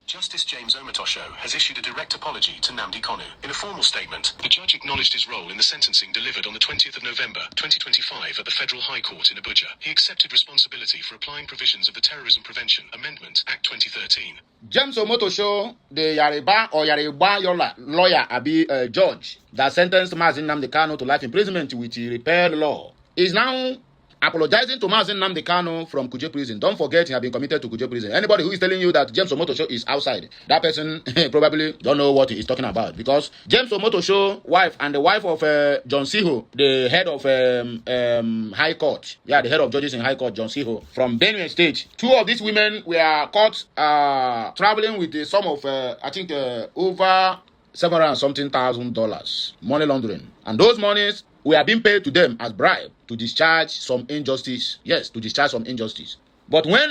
Justice James Omotosho has issued a direct apology to Nnamdi Kanu. In a formal statement, the judge acknowledged his role in the sentencing delivered on the 20th of November, 2025 at the Federal High Court in Abuja. He accepted responsibility for applying provisions of the Terrorism Prevention Amendment Act 2013. James Omotosho, the Yoruba lawyer, judge that sentenced Mazi Nnamdi Kanu to life imprisonment with repealed law, is now apologizing to Mazi Nnamdi Kanu from Kuje prison. Don't forget he has been committed to Kuje prison. Anybody who is telling you that James Omotosho is outside, that person probably don't know what he is talking about, because James Omotosho wife and the wife of John Siho, the head of High Court, the head of judges in High Court, John Siho, from Benue State. Two of these women were caught traveling with the sum of I think over $700,000 money laundering, and those monies were being paid to them as bribe to discharge some injustice. Yes, to discharge some injustice. But when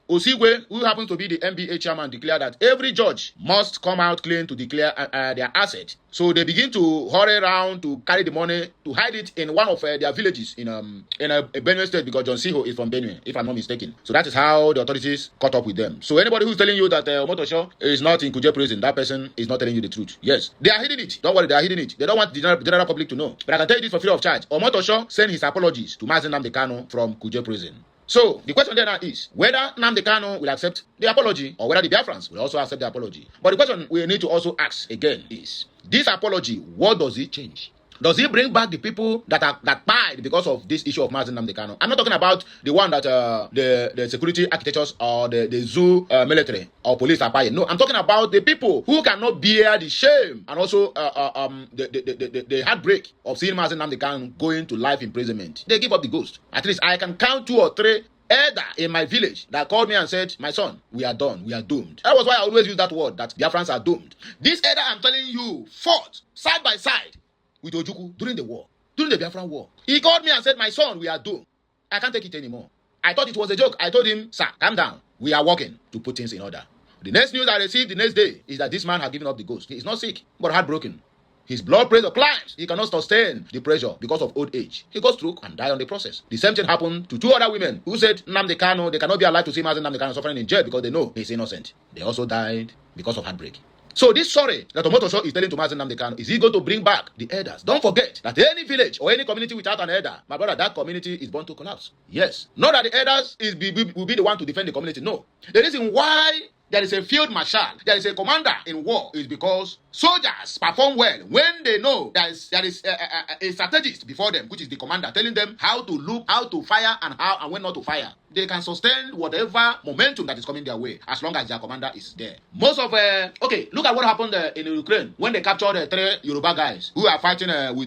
Osigwe, who happens to be the NBA chairman, declared that every judge must come out clean to declare their asset, so they begin to hurry around to carry the money to hide it in one of their villages in a Benue state, because John Siho is from Benue, if I'm not mistaken. So that is how the authorities caught up with them. So anybody who's telling you that Omotosho is not in Kuje prison, that person is not telling you the truth. Yes, they are hiding it. Don't worry, they are hiding it. They don't want the general public to know. But I can tell you this for free of charge. Omotosho sent his apologies to Mazi Nnamdi Kanu from Kuje prison. So, the question there now is whether Nnamdi Kanu will accept the apology, or whether the Biafrans will also accept the apology. But the question we need to also ask again is, this apology, what does it change? Does it bring back the people that died because of this issue of Mazi Nnamdi Kanu? I'm not talking about the one that the security architectures or the zoo military or police are buying. No, I'm talking about the people who cannot bear the shame and also the heartbreak of seeing Mazi Nnamdi Kanu going to life imprisonment. They give up the ghost. At least I can count 2 or 3 elder in my village that called me and said, my son, we are done, we are doomed. That was why I always use that word, that Biafrans are doomed. This elder I'm telling you fought side by side with Ojukwu during the war, during the Biafran war. He called me and said, my son, we are doomed. I can't take it anymore. I thought it was a joke. I told him, sir, calm down. We are working to put things in order. The next news I received the next day is that this man had given up the ghost. He is not sick, but heartbroken. His blood pressure climbs. He cannot sustain the pressure because of old age. He goes through and dies on the process. The same thing happened to 2 other women who said Nnamdi Kanu, they cannot be alive to see Mazi Nnamdi Kanu suffering in jail because they know he's innocent. They also died because of heartbreak. So this sorry that Omotosho is telling to Mazi Nnamdi Kanu, is he going to bring back the elders? Don't forget that any village or any community without an elder, my brother, that community is bound to collapse. Yes. Not that the elders will be the one to defend the community. No. The reason why there is a field marshal, there is a commander in war, is because soldiers perform well when they know there is a strategist before them, which is the commander, telling them how to look, how to fire, and how and when not to fire. They can sustain whatever momentum that is coming their way as long as their commander is there. Most of okay, look at what happened in Ukraine when they captured 3 Yoruba guys who are fighting who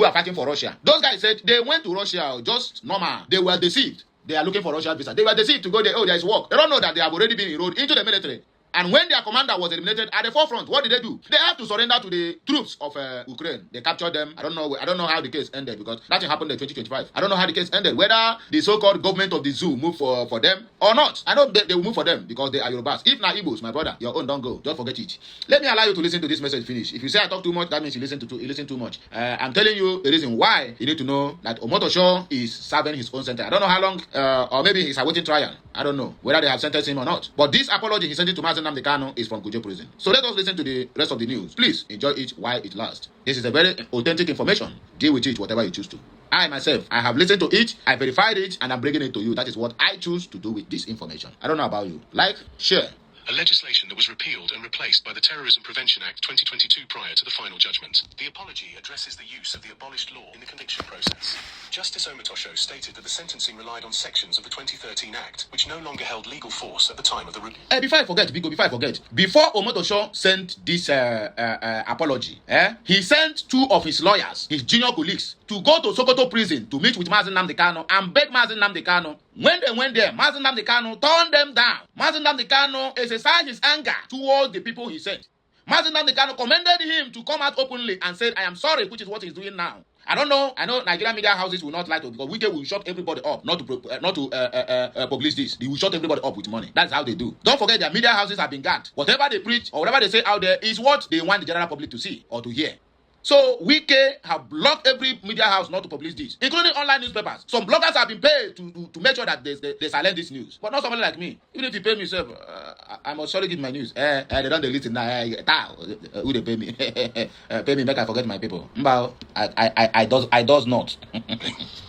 are fighting for Russia. Those guys said they went to Russia just normal. They were deceived. They are looking for Russian visa. They were deceived to go there. Oh, there is work. They don't know that they have already been enrolled into the military. And when their commander was eliminated at the forefront, what did they do? They have to surrender to the troops of Ukraine. They captured them. I don't know how the case ended, because nothing happened in 2025. I don't know how the case ended. Whether the so-called government of the zoo moved for them or not. I know they will move for them because they are Yorubas. If not Igbos, my brother, your own don't go. Don't forget it. Let me allow you to listen to this message finish. If you say I talk too much, that means you listen too much. I'm telling you the reason why you need to know that Omotosho is serving his own sentence. I don't know how long, or maybe he's awaiting trial. I don't know whether they have sentenced him or not. But this apology he sent it to Mazi Nnamdi Kanu is from Kuje prison. So let us listen to the rest of the news. Please enjoy it while it lasts. This is a very authentic information. Deal with it whatever you choose to. I myself, I have listened to it, I verified it, and I'm bringing it to you. That is what I choose to do with this information. I don't know about you. Like, share. A legislation that was repealed and replaced by the Terrorism Prevention Act 2022 prior to the final judgment. The apology addresses the use of the abolished law in the conviction process. Justice Omotosho stated that the sentencing relied on sections of the 2013 Act, which no longer held legal force at the time of the review. Before I forget, before Omotosho sent this apology, he sent 2 of his lawyers, his junior colleagues, to go to Sokoto prison to meet with Mazi Nnamdi Kanu and beg Mazi Nnamdi Kanu. When they went there, Mazi Nnamdi Kanu turned them down. Mazi Nnamdi Kanu exercised his anger towards the people he sent. Mazi Nnamdi Kanu commended him to come out openly and said, I am sorry, which is what he's doing now. I don't know. I know Nigerian media houses will not like to, because Wike will shut everybody up, not to publish this. They will shut everybody up with money. That's how they do. Don't forget their media houses have been gagged. Whatever they preach or whatever they say out there is what they want the general public to see or to hear. So Wike have blocked every media house not to publish this, including online newspapers. Some bloggers have been paid to make sure that they silence this news. But not somebody like me. Even if you pay me, self, I must surely give my news. They don't delete it now. Who they pay me? Pay me, make I forget my people. I does not.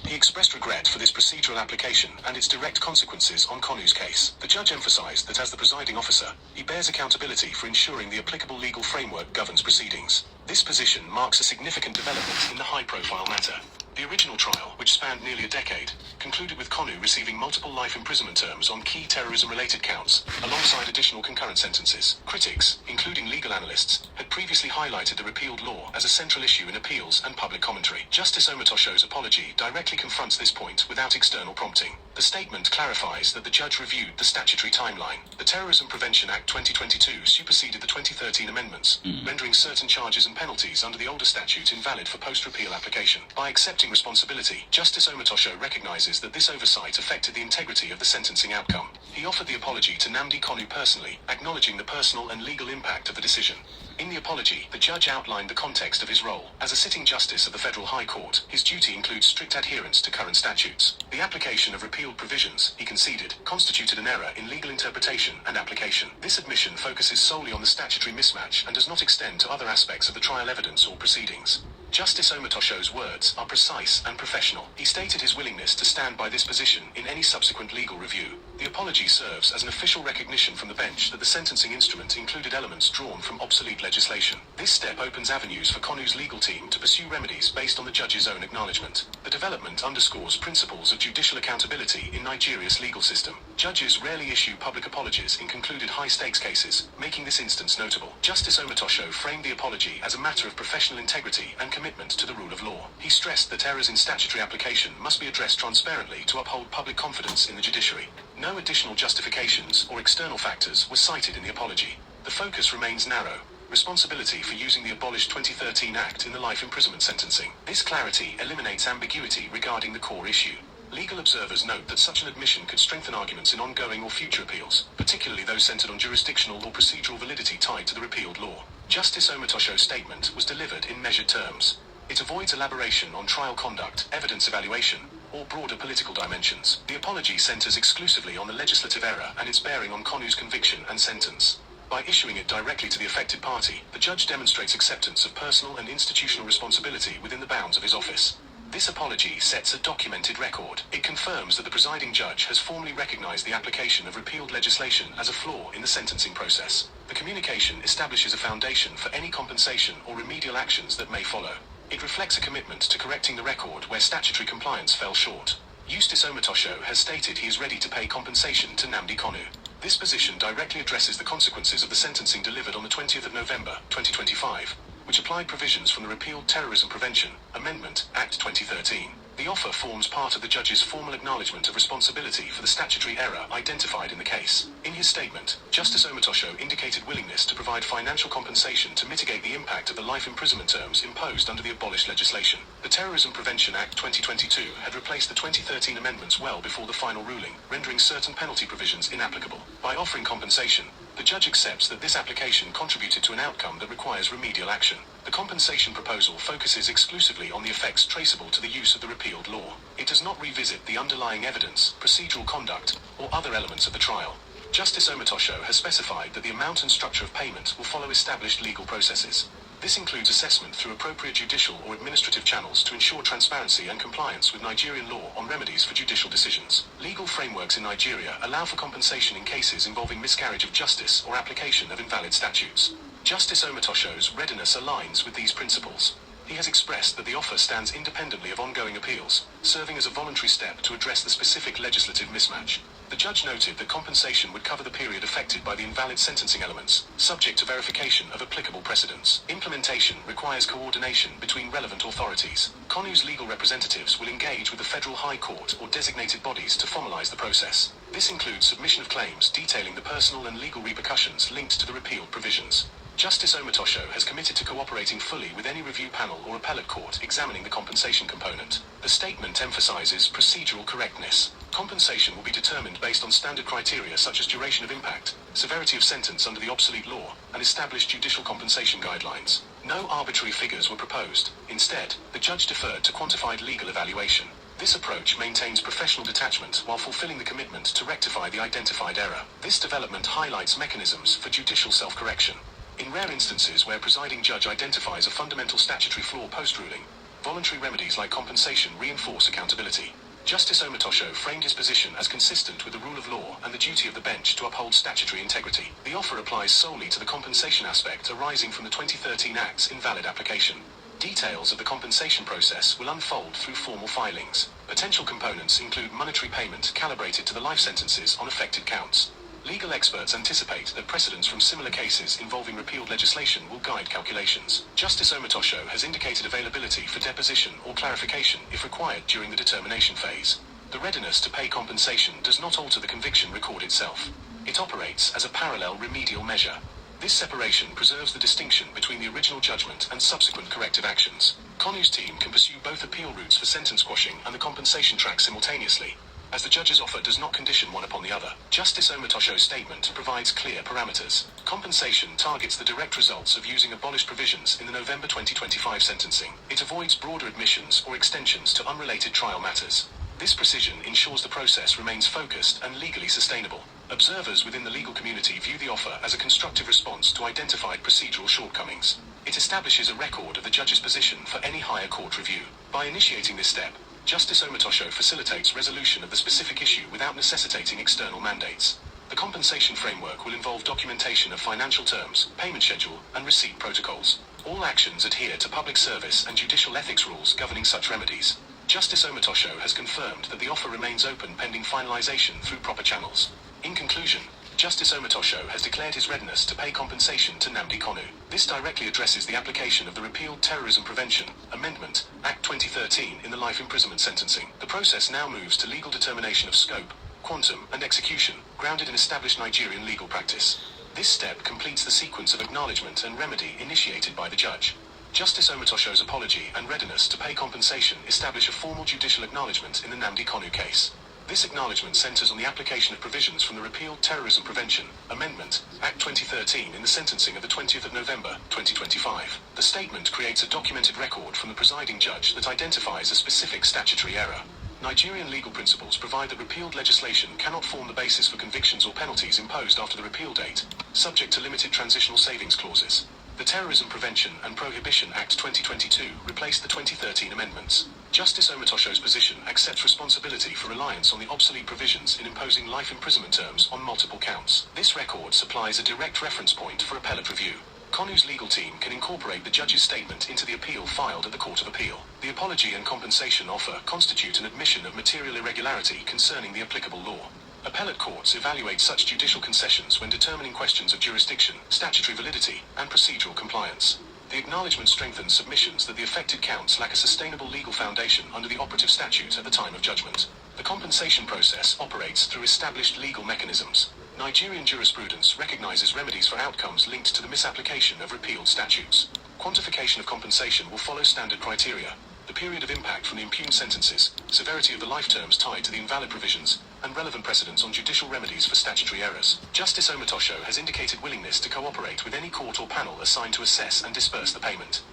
He expressed regret for this procedural application and its direct consequences on Konu's case. The judge emphasized that as the presiding officer, he bears accountability for ensuring the applicable legal framework governs proceedings. This position marks a significant development in the high-profile matter. The original trial, which spanned nearly a decade, concluded with Konu receiving multiple life imprisonment terms on key terrorism-related counts, alongside additional concurrent sentences. Critics, including legal analysts, had previously highlighted the repealed law as a central issue in appeals and public commentary. Justice Omotosho's apology directly confronts this point without external prompting. The statement clarifies that the judge reviewed the statutory timeline. The Terrorism Prevention Act 2022 superseded the 2013 amendments, rendering certain charges and penalties under the older statute invalid for post-repeal application. By accepting responsibility, Justice Omotosho recognizes that this oversight affected the integrity of the sentencing outcome. He offered the apology to Nnamdi Kanu personally, acknowledging the personal and legal impact of the decision. In the apology, the judge outlined the context of his role. As a sitting justice of the Federal High Court, his duty includes strict adherence to current statutes. The application of repealed provisions, he conceded, constituted an error in legal interpretation and application. This admission focuses solely on the statutory mismatch and does not extend to other aspects of the trial evidence or proceedings. Justice Omotosho's words are precise and professional. He stated his willingness to stand by this position in any subsequent legal review. The apology serves as an official recognition from the bench that the sentencing instrument included elements drawn from obsolete legislation. This step opens avenues for Konu's legal team to pursue remedies based on the judge's own acknowledgement. The development underscores principles of judicial accountability in Nigeria's legal system. Judges rarely issue public apologies in concluded high-stakes cases, making this instance notable. Justice Omotosho framed the apology as a matter of professional integrity and commitment to the rule of law. He stressed that errors in statutory application must be addressed transparently to uphold public confidence in the judiciary. No additional justifications or external factors were cited in the apology. The focus remains narrow: responsibility for using the abolished 2013 Act in the life imprisonment sentencing. This clarity eliminates ambiguity regarding the core issue. Legal observers note that such an admission could strengthen arguments in ongoing or future appeals, particularly those centered on jurisdictional or procedural validity tied to the repealed law. Justice Omotosho's statement was delivered in measured terms. It avoids elaboration on trial conduct, evidence evaluation, or broader political dimensions. The apology centers exclusively on the legislative error and its bearing on Konu's conviction and sentence. By issuing it directly to the affected party, the judge demonstrates acceptance of personal and institutional responsibility within the bounds of his office. This apology sets a documented record. It confirms that the presiding judge has formally recognized the application of repealed legislation as a flaw in the sentencing process. The communication establishes a foundation for any compensation or remedial actions that may follow. It reflects a commitment to correcting the record where statutory compliance fell short. Justice Omotosho has stated he is ready to pay compensation to Nnamdi Kanu. This position directly addresses the consequences of the sentencing delivered on the 20th of November, 2025, which applied provisions from the repealed Terrorism Prevention Amendment Act 2013. The offer forms part of the judge's formal acknowledgement of responsibility for the statutory error identified in the case. In his statement, Justice Omotosho indicated willingness to provide financial compensation to mitigate the impact of the life imprisonment terms imposed under the abolished legislation. The Terrorism Prevention Act 2022 had replaced the 2013 amendments well before the final ruling, rendering certain penalty provisions inapplicable. By offering compensation, the judge accepts that this application contributed to an outcome that requires remedial action. The compensation proposal focuses exclusively on the effects traceable to the use of the repealed law. It does not revisit the underlying evidence, procedural conduct, or other elements of the trial. Justice Omotosho has specified that the amount and structure of payment will follow established legal processes. This includes assessment through appropriate judicial or administrative channels to ensure transparency and compliance with Nigerian law on remedies for judicial decisions. Legal frameworks in Nigeria allow for compensation in cases involving miscarriage of justice or application of invalid statutes. Justice Omotosho's readiness aligns with these principles. He has expressed that the offer stands independently of ongoing appeals, serving as a voluntary step to address the specific legislative mismatch. The judge noted that compensation would cover the period affected by the invalid sentencing elements, subject to verification of applicable precedents. Implementation requires coordination between relevant authorities. Konu's legal representatives will engage with the Federal High Court or designated bodies to formalize the process. This includes submission of claims detailing the personal and legal repercussions linked to the repealed provisions. Justice Omotosho has committed to cooperating fully with any review panel or appellate court examining the compensation component. The statement emphasizes procedural correctness. Compensation will be determined based on standard criteria such as duration of impact, severity of sentence under the obsolete law, and established judicial compensation guidelines. No arbitrary figures were proposed. Instead, the judge deferred to quantified legal evaluation. This approach maintains professional detachment while fulfilling the commitment to rectify the identified error. This development highlights mechanisms for judicial self-correction. In rare instances where a presiding judge identifies a fundamental statutory flaw post-ruling, voluntary remedies like compensation reinforce accountability. Justice Omotosho framed his position as consistent with the rule of law and the duty of the bench to uphold statutory integrity. The offer applies solely to the compensation aspect arising from the 2013 Act's invalid application. Details of the compensation process will unfold through formal filings. Potential components include monetary payment calibrated to the life sentences on affected counts. Legal experts anticipate that precedents from similar cases involving repealed legislation will guide calculations. Justice Omotosho has indicated availability for deposition or clarification if required during the determination phase. The readiness to pay compensation does not alter the conviction record itself. It operates as a parallel remedial measure. This separation preserves the distinction between the original judgment and subsequent corrective actions. Konu's team can pursue both appeal routes for sentence quashing and the compensation track simultaneously, as the judge's offer does not condition one upon the other. Justice Omotosho's statement provides clear parameters. Compensation targets the direct results of using abolished provisions in the November 2025 sentencing. It avoids broader admissions or extensions to unrelated trial matters. This precision ensures the process remains focused and legally sustainable. Observers within the legal community view the offer as a constructive response to identified procedural shortcomings. It establishes a record of the judge's position for any higher court review. By initiating this step, Justice Omotosho facilitates resolution of the specific issue without necessitating external mandates. The compensation framework will involve documentation of financial terms, payment schedule, and receipt protocols. All actions adhere to public service and judicial ethics rules governing such remedies. Justice Omotosho has confirmed that the offer remains open pending finalization through proper channels. In conclusion, Justice Omotosho has declared his readiness to pay compensation to Nnamdi Kanu. This directly addresses the application of the repealed Terrorism Prevention Amendment Act 2013 in the life imprisonment sentencing. The process now moves to legal determination of scope, quantum, and execution, grounded in established Nigerian legal practice. This step completes the sequence of acknowledgement and remedy initiated by the judge. Justice Omotosho's apology and readiness to pay compensation establish a formal judicial acknowledgement in the Nnamdi Kanu case. This acknowledgement centers on the application of provisions from the repealed Terrorism Prevention Amendment Act 2013 in the sentencing of the 20th of November 2025. The statement creates a documented record from the presiding judge that identifies a specific statutory error. Nigerian legal principles provide that repealed legislation cannot form the basis for convictions or penalties imposed after the repeal date, subject to limited transitional savings clauses. The Terrorism Prevention and Prohibition Act 2022 replaced the 2013 amendments. Justice Omotosho's position accepts responsibility for reliance on the obsolete provisions in imposing life imprisonment terms on multiple counts. This record supplies a direct reference point for appellate review. Konu's legal team can incorporate the judge's statement into the appeal filed at the Court of Appeal. The apology and compensation offer constitute an admission of material irregularity concerning the applicable law. Appellate courts evaluate such judicial concessions when determining questions of jurisdiction, statutory validity, and procedural compliance. The acknowledgement strengthens submissions that the affected counts lack a sustainable legal foundation under the operative statute at the time of judgment. The compensation process operates through established legal mechanisms. Nigerian jurisprudence recognizes remedies for outcomes linked to the misapplication of repealed statutes. Quantification of compensation will follow standard criteria: the period of impact from the impugned sentences, severity of the life terms tied to the invalid provisions, and relevant precedents on judicial remedies for statutory errors. Justice Omotosho has indicated willingness to cooperate with any court or panel assigned to assess and disperse the payment.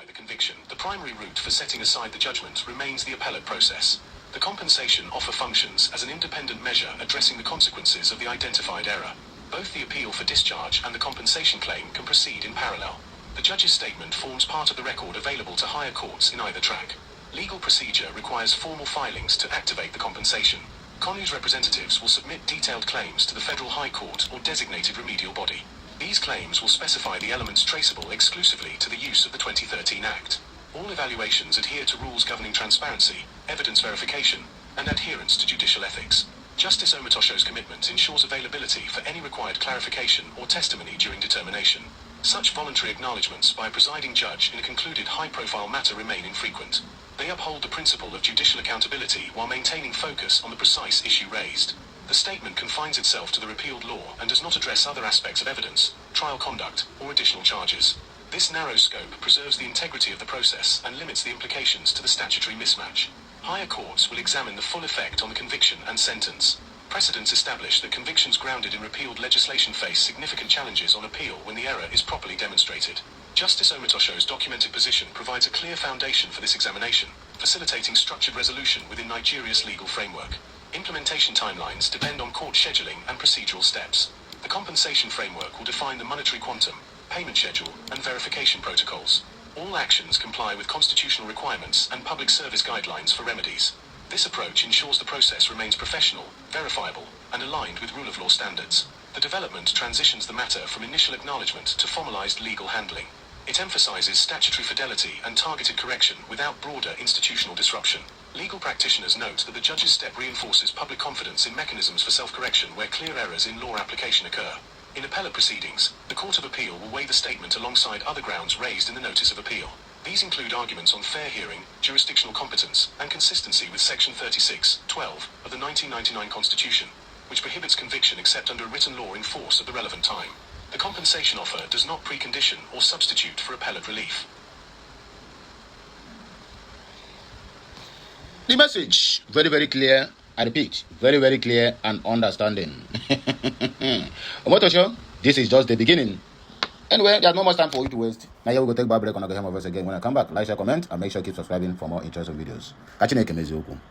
The conviction. The primary route for setting aside the judgment remains the appellate process. The compensation offer functions as an independent measure addressing the consequences of the identified error. Both the appeal for discharge and the compensation claim can proceed in parallel. The judge's statement forms part of the record available to higher courts in either track. Legal procedure requires formal filings to activate the compensation. Konu's representatives will submit detailed claims to the Federal High Court or designated remedial body. These claims will specify the elements traceable exclusively to the use of the 2013 Act. All evaluations adhere to rules governing transparency, evidence verification, and adherence to judicial ethics. Justice Omotosho's commitment ensures availability for any required clarification or testimony during determination. Such voluntary acknowledgements by a presiding judge in a concluded high-profile matter remain infrequent. They uphold the principle of judicial accountability while maintaining focus on the precise issue raised. The statement confines itself to the repealed law and does not address other aspects of evidence, trial conduct, or additional charges. This narrow scope preserves the integrity of the process and limits the implications to the statutory mismatch. Higher courts will examine the full effect on the conviction and sentence. Precedents establish that convictions grounded in repealed legislation face significant challenges on appeal when the error is properly demonstrated. Justice Omotosho's documented position provides a clear foundation for this examination, facilitating structured resolution within Nigeria's legal framework. Implementation timelines depend on court scheduling and procedural steps. The compensation framework will define the monetary quantum, payment schedule, and verification protocols. All actions comply with constitutional requirements and public service guidelines for remedies. This approach ensures the process remains professional, verifiable, and aligned with rule of law standards. The development transitions the matter from initial acknowledgement to formalized legal handling. It emphasizes statutory fidelity and targeted correction without broader institutional disruption. Legal practitioners note that the judge's step reinforces public confidence in mechanisms for self-correction where clear errors in law application occur. In appellate proceedings, the Court of Appeal will weigh the statement alongside other grounds raised in the notice of appeal. These include arguments on fair hearing, jurisdictional competence, and consistency with Section 36(12) of the 1999 Constitution, which prohibits conviction except under a written law in force at the relevant time. The compensation offer does not precondition or substitute for appellate relief. The message, very, very clear. I repeat, very, very clear and understanding. Omotosho, this is just the beginning. Anyway, there's no much time for you to waste. Now here we go take a break on the game of us again. When I come back, like, share, comment, and make sure you keep subscribing for more interesting videos. Catch you next time.